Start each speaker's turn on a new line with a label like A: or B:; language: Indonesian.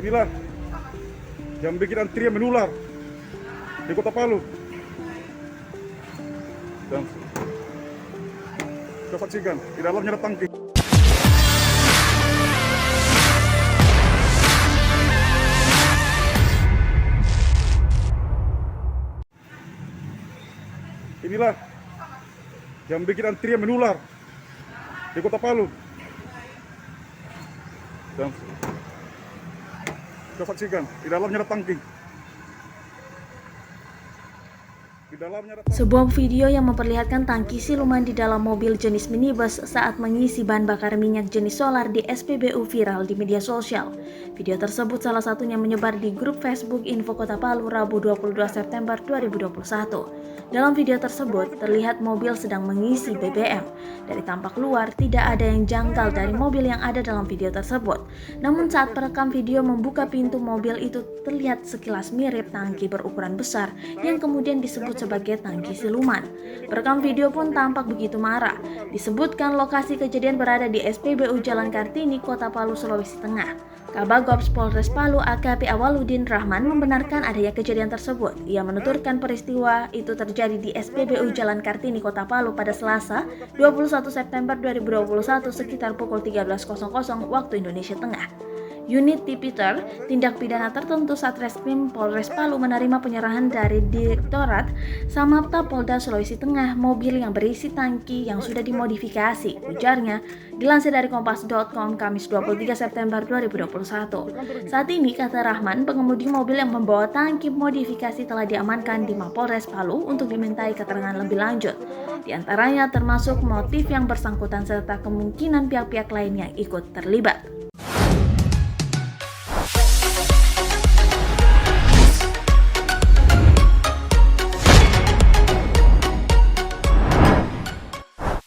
A: Inilah yang bikin antrian menular di Kota Palu. Dan kita saksikan di dalamnya ada tangki. Inilah yang bikin antrian menular di Kota Palu. Dan kita saksikan di dalamnya ada tangki.
B: Sebuah video yang memperlihatkan tangki siluman di dalam mobil jenis minibus saat mengisi bahan bakar minyak jenis solar di SPBU viral di media sosial. Video tersebut salah satunya menyebar di grup Facebook Info Kota Palu Rabu 22 September 2021. Dalam video tersebut terlihat mobil sedang mengisi BBM. Dari tampak luar tidak ada yang janggal dari mobil yang ada dalam video tersebut. Namun saat perekam video membuka pintu mobil itu terlihat sekilas mirip tangki berukuran besar yang kemudian disebut sebagai tangki siluman. Perekam video pun tampak begitu marah. Disebutkan lokasi kejadian berada di SPBU Jalan Kartini, Kota Palu, Sulawesi Tengah. Kabagops Polres Palu AKP Awaludin Rahman membenarkan adanya kejadian tersebut. Ia menuturkan peristiwa itu terjadi di SPBU Jalan Kartini, Kota Palu pada Selasa 21 September 2021 sekitar pukul 13.00 waktu Indonesia Tengah. Unit Tipiter Tindak Pidana Tertentu Satreskrim Polres Palu menerima penyerahan dari Direktorat Samapta Polda Sulawesi Tengah mobil yang berisi tangki yang sudah dimodifikasi, ujarnya, dilansir dari kompas.com Kamis 23 September 2021. Saat ini, kata Rahman, pengemudi mobil yang membawa tangki modifikasi telah diamankan di Mapolres Palu untuk dimintai keterangan lebih lanjut. Di antaranya termasuk motif yang bersangkutan serta kemungkinan pihak-pihak lain yang ikut terlibat.